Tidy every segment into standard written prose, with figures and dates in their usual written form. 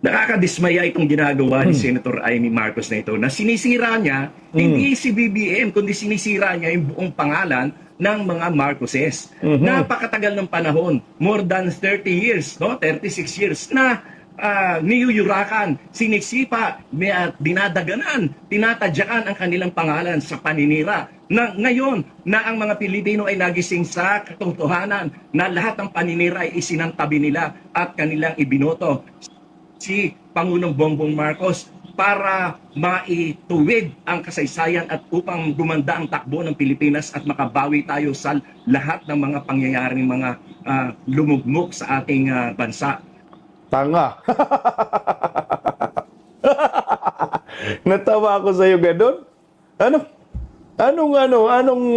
Nakakadismaya itong ginagawa ni Senator Amy Marcos na ito na sinisira niya hindi si BBM kundi sinisira niya yung buong pangalan ng mga Marcoses. Napakatagal ng panahon, more than 30 years, no? 36 years na niyuyurakan, sinisipa, dinadaganan, tinatadyakan ang kanilang pangalan sa paninira. Na ngayon na ang mga Pilipino ay nagising sa katotohanan na lahat ng paninira ay isinantabi nila at kanilang ibinoto si Pangulong Bongbong Marcos para maituwid ang kasaysayan at upang gumanda ang takbo ng Pilipinas at makabawi tayo sa lahat ng mga pangyayaring mga lumugmok sa ating bansa. Tanga. Natawa ako sa iyo ganun. Anong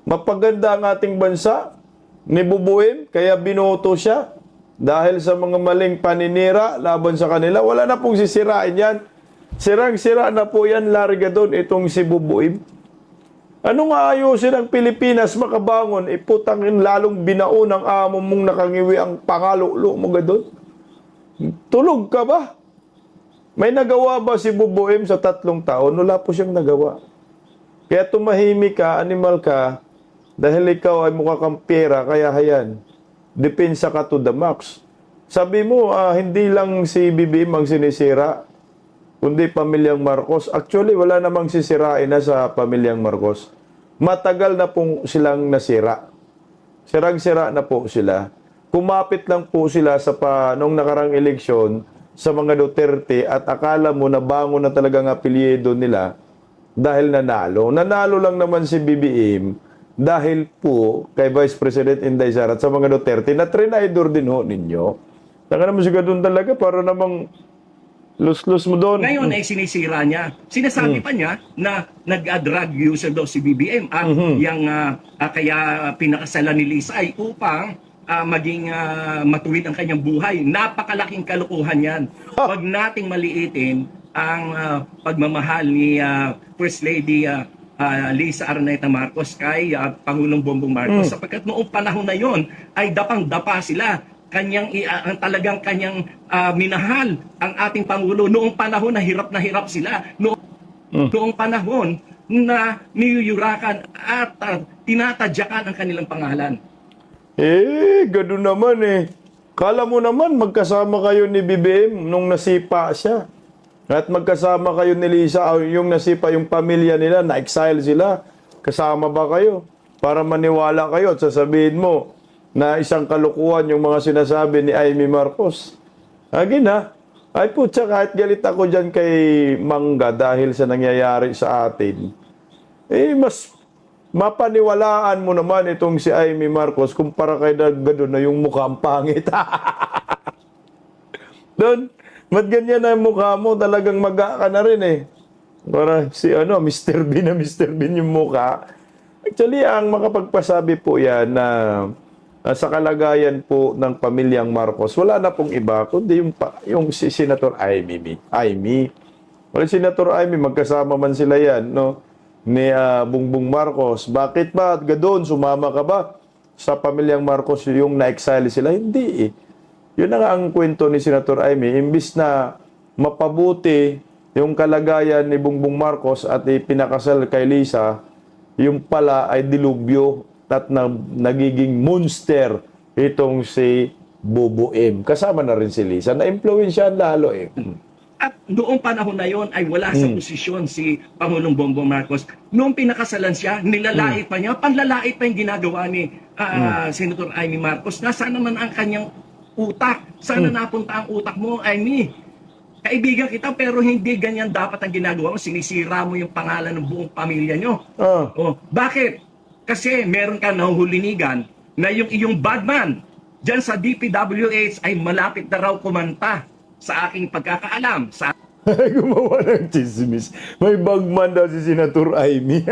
mapaganda ang ating bansa ni Bubuin kaya binoto siya? Dahil sa mga maling paninira laban sa kanila, wala na pong sisirain yan. Sirang-sira na po yan, larga doon, itong si Bubuim. Anong aayusin ang Pilipinas makabangon? Iputangin lalong binao ng amo mong nakangiwi ang pangalulo mo doon. Tulog ka ba? May nagawa ba si Bubuim sa 3 taon? Wala po siyang nagawa. Kaya tumahimik ka, animal ka, dahil ikaw ay mukha kang pera, kaya hayan. Depensa ka to the max. Sabi mo, hindi lang si BBM ang sinisira, kundi pamilyang Marcos. Actually, wala namang sisirain na sa pamilyang Marcos. Matagal na pong silang nasira. Sirang-sira na po sila. Kumapit lang po sila sa nung nakarang eleksyon sa mga Duterte at akala mo na bango na talagang apelyido nila dahil nanalo. Nanalo lang naman si BBM dahil po kay Vice President Inday Sara at sa mga Duterte na trinidor din ho ninyo. Taka naman siya doon talaga para namang lus-lus mo doon. Ngayon ay sinisira niya. Sinasabi pa niya na nag-drug user daw si BBM at kaya pinakasalan ni Lisa ay upang maging matuwid ang kanyang buhay. Napakalaking kalokohan yan. Huwag nating maliitin ang pagmamahal ni First Lady Lisa Araneta Marcos kay Pangulong Bongbong Marcos sapagkat noong panahon na yon ay dapang-dapa sila talagang kanyang minahal ang ating Pangulo noong panahon na hirap sila noong panahon na niyuyurakan at tinatadyakan ang kanilang pangalan. Gano'n naman Kala mo naman magkasama kayo ni BBM nung nasipa siya. At magkasama kayo ni Lisa, yung nasipa yung pamilya nila, na-exile sila. Kasama ba kayo? Para maniwala kayo at sasabihin mo na isang kalukuhan yung mga sinasabi ni Amy Marcos. Again ay putya, kahit galit ako dyan kay Mangga dahil sa nangyayari sa atin. Mas mapaniwalaan mo naman itong si Amy Marcos kumpara kay Dagado na yung mukhang pangit. Doon. Ba't ganyan na yung mukha mo? Talagang maga ka na rin Para si Mr. Bean na Mr. Bean yung mukha. Actually, ang makapagpasabi po yan na sa kalagayan po ng pamilyang Marcos, wala na pong iba, kundi yung si Senator Amy. Well, Senator Amy, magkasama man sila yan, ni Bongbong Marcos. Bakit ba, Gadon, sumama ka ba sa pamilyang Marcos yung na-exile sila? Hindi Yun na nga ang kwento ni Senator Amy. Imbis na mapabuti yung kalagayan ni Bongbong Marcos at ipinakasal kay Lisa, yung pala ay dilubyo at nagiging monster itong si Bubuim. Kasama na rin si Lisa. Na-influensyahan lalo At noong panahon na yon ay wala sa posisyon si Pangulong Bongbong Marcos. Noong pinakasalan siya, nilalait pa niya, panlalait pa yung ginagawa ni Senator Amy Marcos. Nasaan naman ang kanyang utak? Sana napunta ang utak mo, Amy? Kaibigan kita pero hindi ganyan dapat ang ginagawa mo. Sinisira mo yung pangalan ng buong pamilya nyo. Bakit? Kasi meron ka nahuhulinigan na yung iyong badman dyan sa DPWH ay malapit na raw kumanta sa aking pagkakaalam. Gumawa ng chismis. May bagman daw si Senator Amy.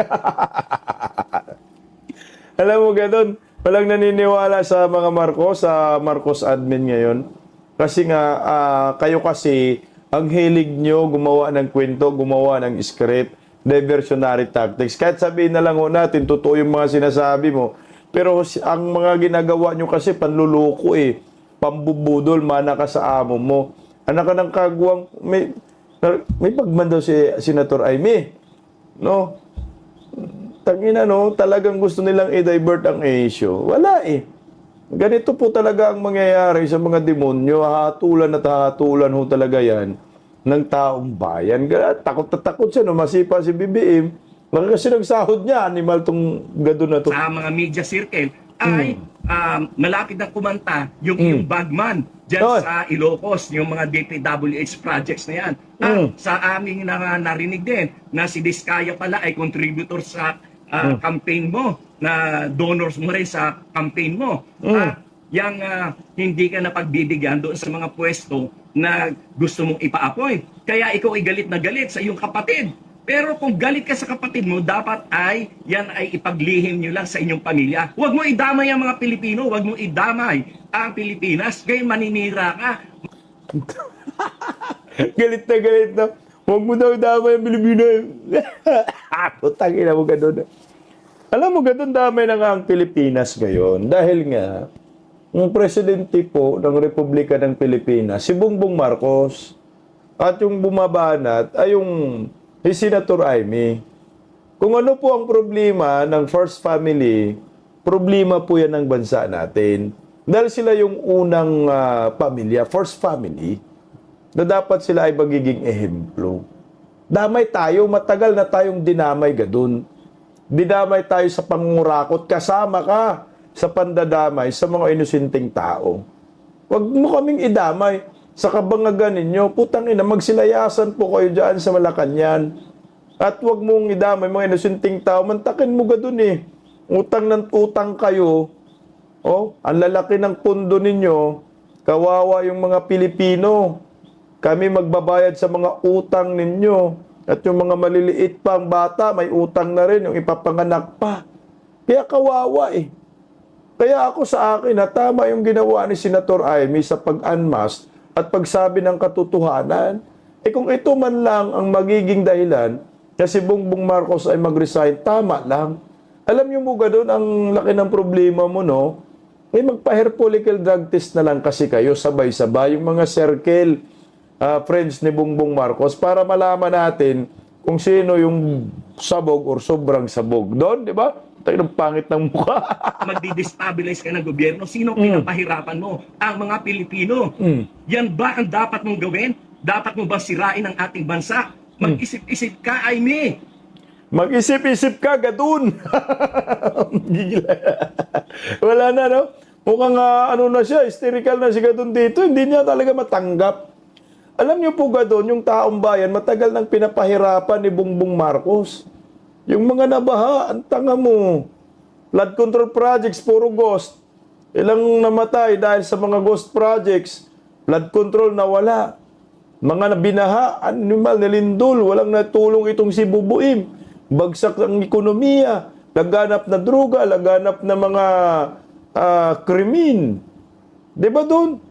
Alam mo, ganun. Walang naniniwala sa mga Marcos, sa Marcos admin ngayon. Kasi nga, kayo kasi, ang hilig nyo gumawa ng kwento, gumawa ng script, diversionary tactics. Kahit sabihin na lang natin, totoo yung mga sinasabi mo. Pero ang mga ginagawa nyo kasi panluloko pambubudol, mana ka sa amo mo. Anak ka ng kagwang, may pagman daw si Senator Amy. No? Tangina, no? Talagang gusto nilang i-divert ang issue. Wala eh. Ganito po talaga ang mangyayari sa mga demonyo. Hahatulan at hahatulan ho talaga yan ng taong bayan. Takot na takot siya, no? Masipa si BBM. Kasi nagsahod niya, animal tong gado na to. Sa mga media circle ay malapit na kumanta yung bagman dyan sa Ilocos, yung mga DPWH projects na yan. Sa aming narinig din na si Diskaya pala ay contributor sa campaign mo, na donors mo rin sa campaign mo. Yang hindi ka napagbibigyan doon sa mga pwesto na gusto mong ipa-appoint. Kaya ikaw ay galit na galit sa iyong kapatid. Pero kung galit ka sa kapatid mo, dapat ay yan ay ipaglihim nyo lang sa inyong pamilya. Huwag mo idamay ang mga Pilipino, huwag mo idamay ang Pilipinas, kaya maninira ka. Galit na. Huwag mo daw damay ang Pilipino. Putangina mo ganun. Alam mo, ganun damay na nga ang Pilipinas ngayon. Dahil nga, yung presidente po ng Republika ng Pilipinas, si Bongbong Marcos, at yung bumabanat ay yung si Senator Amy. Kung ano po ang problema ng first family, problema po yan ng bansa natin. Dahil sila yung unang pamilya, first family, na dapat sila ay magiging ehemplo. Damay tayo, matagal na tayong dinamay gadun. Dinamay tayo sa pangurakot, kasama ka sa pandadamay sa mga inosenteng tao. Huwag mo kaming idamay sa kabangagan ninyo. Putang ina, magsilayasan po kayo dyan sa Malacanang. At huwag mong idamay mga inosenteng tao. Mantakin mo gadun eh. Utang ng utang kayo. Oh, ang lalaki ng pundo ninyo. Kawawa yung mga Pilipino. Kami magbabayad sa mga utang ninyo. At yung mga maliliit pang bata, may utang na rin, yung ipapanganak pa. Kaya kawawa eh. Kaya ako sa akin, tama yung ginawa ni Senator Amy sa pag-unmask at pagsabi ng katotohanan. Eh kung ito man lang ang magiging dahilan na si Bongbong Marcos ay mag-resign, tama lang. Alam niyo mo doon, ang laki ng problema mo, no? Eh magpa-hair follicle drug test na lang kasi kayo, sabay-sabay, yung mga circle friends ni Bongbong Marcos para malaman natin kung sino yung sabog or sobrang sabog. Doon, di ba? Tayo ng pangit ng mukha. Magdi-destabilize ka ng gobyerno. Sino pinapahirapan mo? Ang mga Pilipino. Yan ba ang dapat mong gawin? Dapat mo ba sirain ang ating bansa? Mag-isip-isip ka, Amy. Mag-isip-isip ka, gadun. Wala na, no? Mukhang ano na siya, hysterical na si gadun dito. Hindi niya talaga matanggap. Alam niyo po gadun, yung taong bayan, matagal nang pinapahirapan ni Bongbong Marcos. Yung mga nabaha, ang tanga mo. Flood control projects, puro ghost. Ilang namatay dahil sa mga ghost projects. Flood control nawala. Mga binaha, animal, nilindol. Walang natulong itong si Bubuim. Bagsak ang ekonomiya. Laganap na droga, laganap na mga krimen. Diba doon?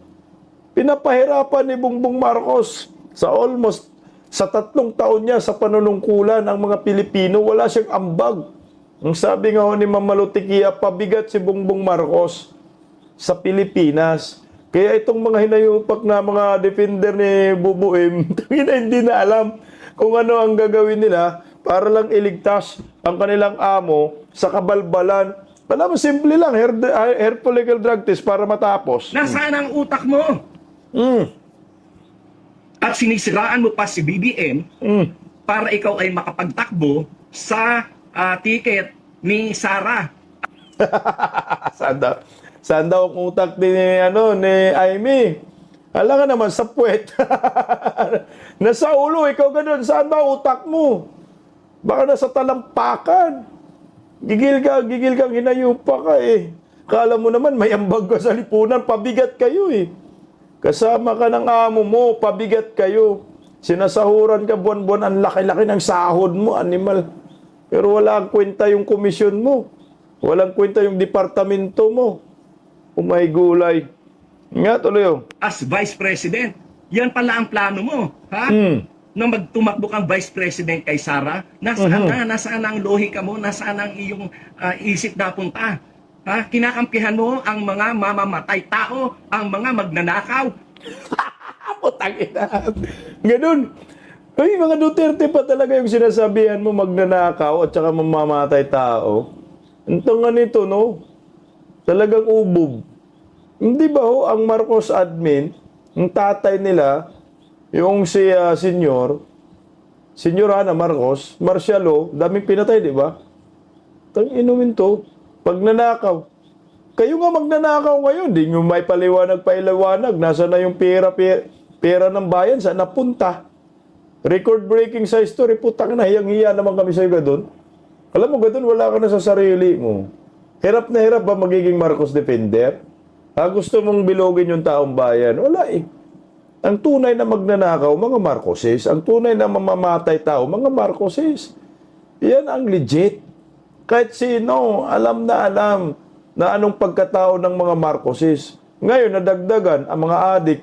Pinapahirapan ni Bongbong Marcos sa almost sa 3 taon niya sa panunungkulan ng mga Pilipino, wala siyang ambag. Ang sabi nga ni Ma'am Malutikia, pabigat si Bongbong Marcos sa Pilipinas. Kaya itong mga hinayupak na mga defender ni Bubuim, hindi na alam kung ano ang gagawin nila para lang iligtas ang kanilang amo sa kabalbalan. Alam mo, simple lang, hair follicle drug test para matapos. Nasaan ang utak mo? At sinisiraan mo pa si BBM para ikaw ay makapagtakbo sa ticket ni Sara. Saan daw ang utak ni Amy? Alam nga naman, sa puwet. Nasa ulo, ikaw ganun. Saan ba utak mo? Baka nasa talampakan. Gigil kang hinayupa ka eh. Kala mo naman, may ambag ka sa lipunan, pabigat kayo eh. Kasama ka ng amo mo, pabigat kayo. Sinasahuran ka buwan-buwan, ang laki-laki ng sahod mo, animal. Pero wala ang kwenta yung komisyon mo. Walang kwenta yung departamento mo. Umay gulay. Nga, tuloy oh. As Vice President, yan pala ang plano mo. Ha? Nang magtumakbo kang Vice President kay Sara, nasaan ang lohika mo? Nasaan ang iyong isip na punta? Ha? Kinakampihan mo ang mga mamamatay tao, ang mga magnanakaw. Tangina. Ganun. Ay, mga Duterte pa talaga yung sinasabihan mo magnanakaw at saka mamamatay tao. Ang tanga nito, no? Talagang ubob. Hindi ba ho, ang Marcos admin, ang tatay nila, yung si Senyor Ana Marcos, Marcialo, daming pinatay, di ba? Tang inumin to. Pag nanakaw. Kayo nga magnanakaw ngayon, di nyo may paliwanag, nasa na yung pera ng bayan, saan napunta? Record-breaking sa history, putang na, hiyang-hiya naman kami sa iba doon. Alam mo, doon wala ka na sa sarili mo. Hirap na hirap ba magiging Marcos defender? Gusto mong bilogin yung taong bayan? Wala eh. Ang tunay na magnanakaw, mga Marcoses. Ang tunay na mamamatay tao, mga Marcoses. Yan ang legit. Kahit sino, alam na anong pagkatao ng mga Marcoses. Ngayon, nadagdagan ang mga adik.